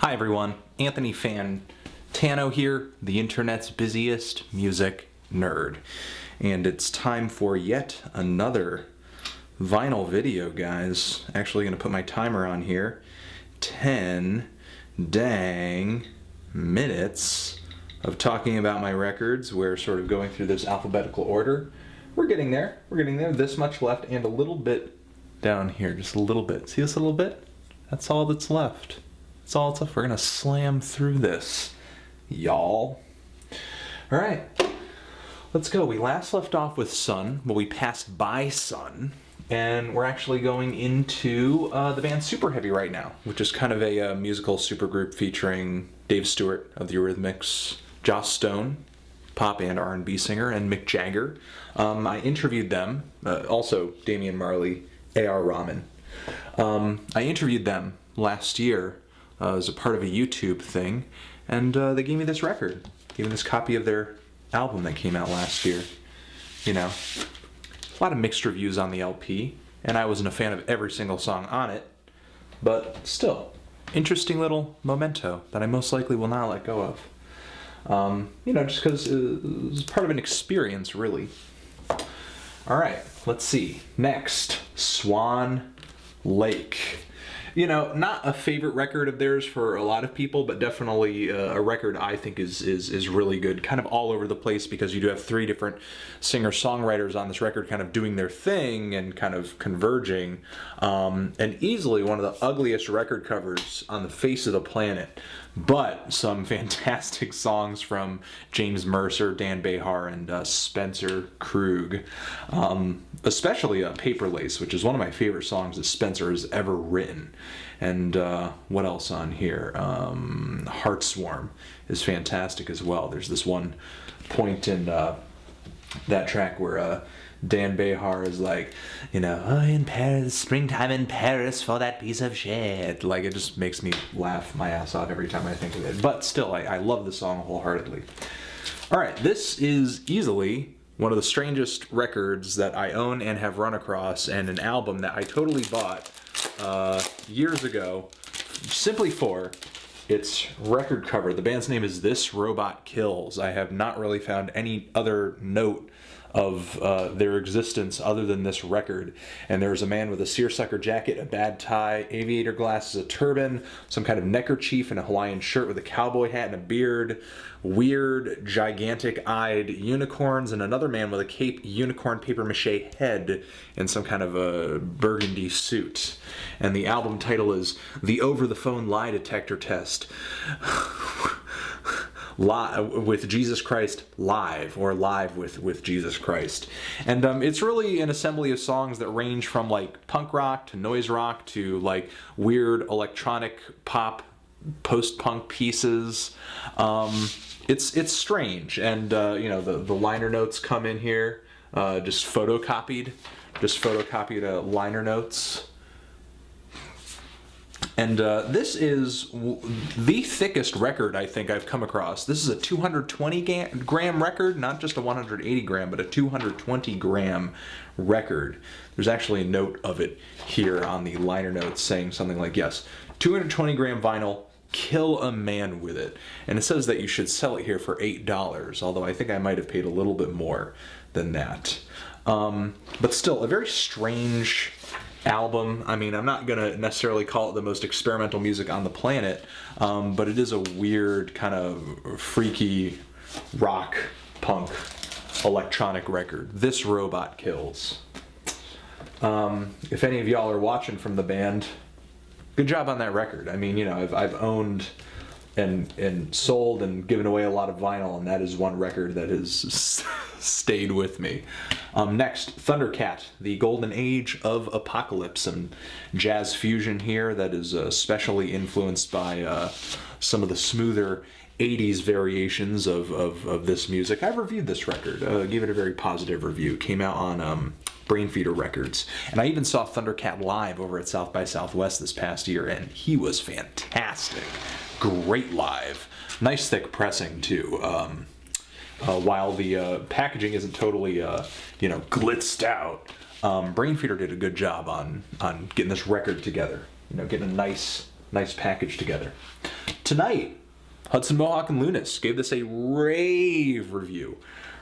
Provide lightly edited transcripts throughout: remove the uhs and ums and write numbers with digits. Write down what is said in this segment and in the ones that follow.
Hi everyone, Anthony Fantano here, the internet's busiest music nerd. And it's time for yet another vinyl video, guys. Actually gonna put my timer on here. 10 dang minutes of talking about my records. We're sort of going through this alphabetical order. We're getting there, this much left and a little bit down here, just a little bit. See this little bit? That's all that's left. That's all it's left. We're gonna slam through this, y'all. All right, let's go. We last left off with Sun. Well, we passed by Sun, and we're actually going into the band Superheavy right now, which is kind of a musical supergroup featuring Dave Stewart of the Eurythmics, Joss Stone, pop and R&B singer, and Mick Jagger. I interviewed them, also Damian Marley, A.R. Rahman. I interviewed them last year as a part of a YouTube thing, and they gave me this record, gave me this copy of their album that came out last year. You know, a lot of mixed reviews on the LP, and I wasn't a fan of every single song on it, but still, interesting little memento that I most likely will not let go of. You know, just because it was part of an experience, really. All right, let's see. Next, Swan Lake. You know, not a favorite record of theirs for a lot of people, but definitely a record I think is really good. Kind of all over the place because you do have three different singer-songwriters on this record kind of doing their thing and kind of converging. And easily one of the ugliest record covers on the face of the planet. But some fantastic songs from James Mercer, Dan Behar, and Spencer Krug. Especially Paper Lace, which is one of my favorite songs that Spencer has ever written. And what else on here? Heart Swarm is fantastic as well. There's this one point in that track where Dan Behar is like, you know, oh, in Paris, springtime in Paris for that piece of shit. Like, it just makes me laugh my ass off every time I think of it. But still, I love the song wholeheartedly. All right, this is easily one of the strangest records that I own and have run across, and an album that I totally bought years ago simply for its record cover. The band's name is This Robot Kills. I have not really found any other note of their existence other than this record. And there's a man with a seersucker jacket, a bad tie, aviator glasses, a turban, some kind of neckerchief, and a Hawaiian shirt with a cowboy hat and a beard, weird, gigantic-eyed unicorns, and another man with a cape, unicorn, papier-mâché head, and some kind of a burgundy suit. And the album title is The Over-the-Phone Lie Detector Test. With Jesus Christ live, or live with Jesus Christ. And it's really an assembly of songs that range from like punk rock to noise rock to like weird electronic pop post-punk pieces. It's strange, and you know, the liner notes come in here, just photocopied liner notes. And this is the thickest record I think I've come across. This is a 220 gram record, not just a 180 gram, but a 220 gram record. There's actually a note of it here on the liner notes saying something like, yes, 220 gram vinyl, kill a man with it. And it says that you should sell it here for $8, although I think I might have paid a little bit more than that. But still, a very strange album. I mean, I'm not gonna necessarily call it the most experimental music on the planet, but it is a weird kind of freaky rock punk electronic record. This Robot Kills. If any of y'all are watching from the band, good job on that record. I mean, you know, I've owned and sold and given away a lot of vinyl, and that is one record that has stayed with me. Next, Thundercat, the golden age of apocalypse and jazz fusion here that is especially influenced by some of the smoother 80s variations of this music. I've reviewed this record, gave it a very positive review. It came out on Brainfeeder Records. And I even saw Thundercat live over at South by Southwest this past year, and he was fantastic. Great live. Nice thick pressing, too. While the packaging isn't totally, you know, glitzed out, Brainfeeder did a good job on getting this record together. You know, getting a nice package together. tonight, Hudson Mohawk and Lunas gave this a rave review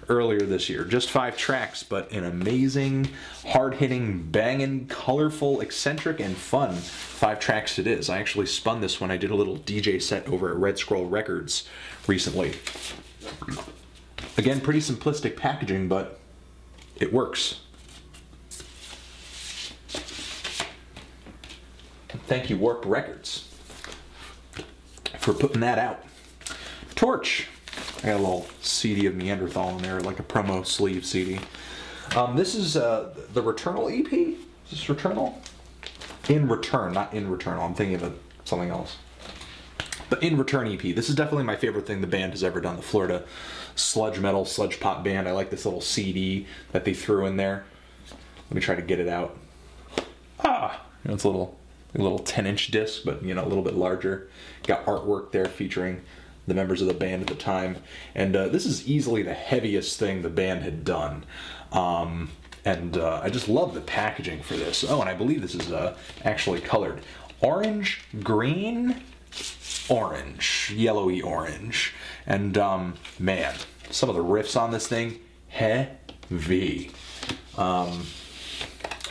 earlier this year. Just 5 tracks, but an amazing, hard-hitting, banging, colorful, eccentric, and fun 5 tracks it is. I actually spun this when I did a little DJ set over at Red Scroll Records recently. Again, pretty simplistic packaging, but it works. Thank you, Warped Records, for putting that out. Torche. I got a little CD of Neanderthal in there, like a promo sleeve CD. This is the Returnal EP. Is this Returnal? In Return, not In Returnal. I'm thinking of something else. But In Return EP. This is definitely my favorite thing the band has ever done. The Florida sludge metal, sludge pop band. I like this little CD that they threw in there. Let me try to get it out. It's a little 10-inch disc, but a little bit larger. Got artwork there featuring the members of the band at the time, and this is easily the heaviest thing the band had done, and I just love the packaging for this. Oh, and I believe this is actually colored orange, green, orange, yellowy orange, and man, some of the riffs on this thing, heavy.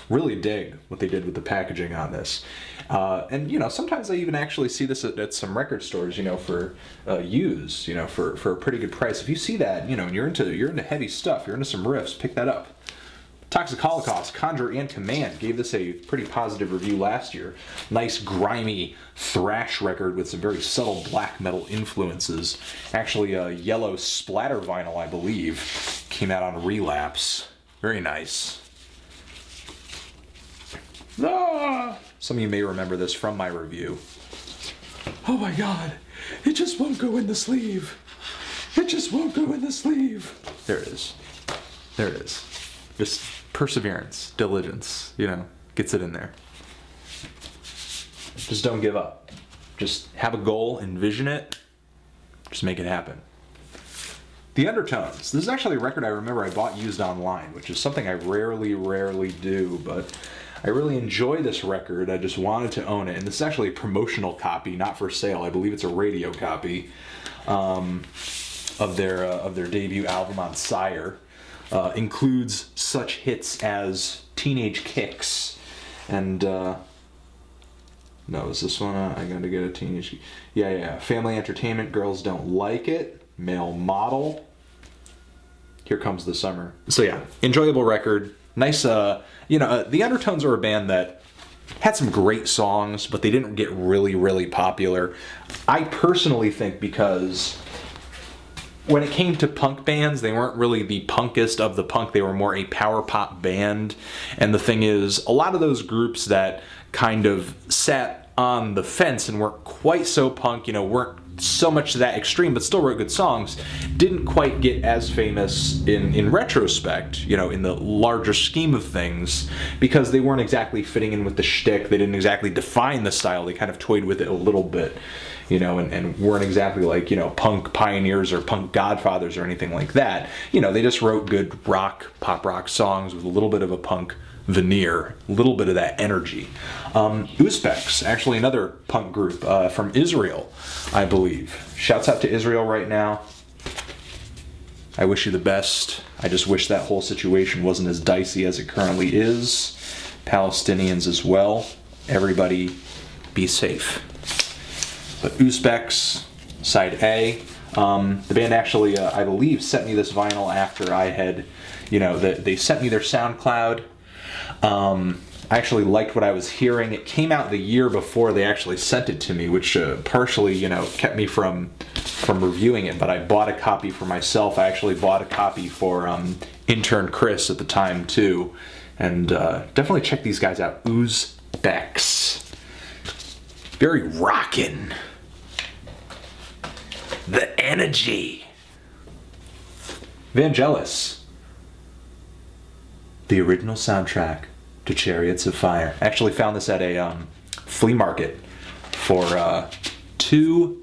Really dig what they did with the packaging on this. And sometimes I even actually see this at some record stores, for used, for a pretty good price. If you see that, and you're into heavy stuff, you're into some riffs, pick that up. Toxic Holocaust, Conjure, and Command gave this a pretty positive review last year. Nice, grimy thrash record with some very subtle black metal influences. Actually, a yellow splatter vinyl, I believe, came out on Relapse. Very nice. Some of you may remember this from my review. Oh my god, it just won't go in the sleeve. It just won't go in the sleeve. There it is. There it is. Just perseverance, diligence, gets it in there. Just don't give up. Just have a goal, envision it, just make it happen. The Undertones. This is actually a record I remember I bought used online, which is something I rarely do, but I really enjoy this record. I just wanted to own it. And this is actually a promotional copy, not for sale. I believe it's a radio copy of their debut album on Sire. Includes such hits as Teenage Kicks and no, is this one? I gotta get a Teenage. Yeah. Family Entertainment, Girls Don't Like It, Male Model. Here Comes the Summer. So yeah, enjoyable record. Nice, the Undertones are a band that had some great songs, but they didn't get really popular. I personally think because when it came to punk bands, they weren't really the punkest of the punk. They were more a power pop band. And the thing is, a lot of those groups that kind of sat on the fence and weren't quite so punk, weren't so much to that extreme, but still wrote good songs, didn't quite get as famous in retrospect, in the larger scheme of things, because they weren't exactly fitting in with the shtick. They didn't exactly define the style. They kind of toyed with it a little bit, and weren't exactly like, punk pioneers or punk godfathers or anything like that. They just wrote good pop rock songs with a little bit of a punk veneer, a little bit of that energy. Uzbecks, actually another punk group from Israel, I believe. Shouts out to Israel right now. I wish you the best. I just wish that whole situation wasn't as dicey as it currently is. Palestinians as well. Everybody be safe. But Uzbecks, side A. The band actually, I believe, sent me this vinyl after I had, they sent me their SoundCloud. I actually liked what I was hearing. It came out the year before they actually sent it to me, which partially, kept me from reviewing it. But I bought a copy for myself. I actually bought a copy for intern Chris at the time too, and definitely check these guys out. Uzbecks, very rockin'. The energy. Vangelis, the original soundtrack to Chariots of Fire. I actually found this at a flea market for $2.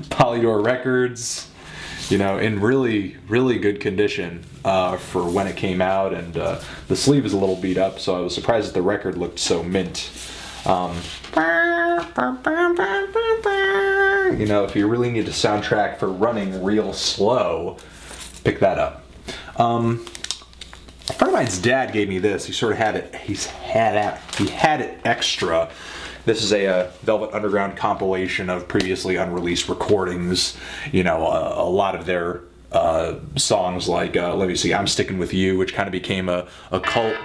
Polydor Records, in really good condition for when it came out, and the sleeve is a little beat up, so I was surprised that the record looked so mint. You know, if you really need a soundtrack for running real slow, pick that up. A friend of mine's dad gave me this. He sort of had it. He had it extra. This is a Velvet Underground compilation of previously unreleased recordings. You know, a lot of their songs like, let me see, I'm Sticking With You, which kind of became a cult.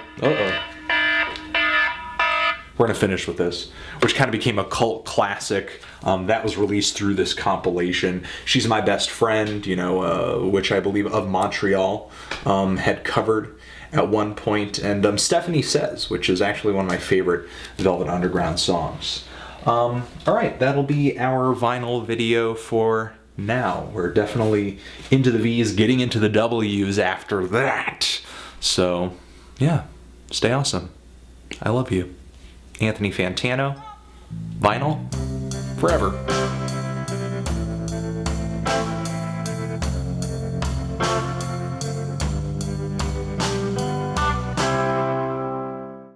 We're going to finish with this, which kind of became a cult classic. That was released through this compilation. She's My Best Friend, you know, which I believe Of Montreal had covered at one point. And Stephanie Says, which is actually one of my favorite Velvet Underground songs. All right, that'll be our vinyl video for now. We're definitely into the V's, getting into the W's after that. So, yeah, stay awesome. I love you. Anthony Fantano, vinyl, forever.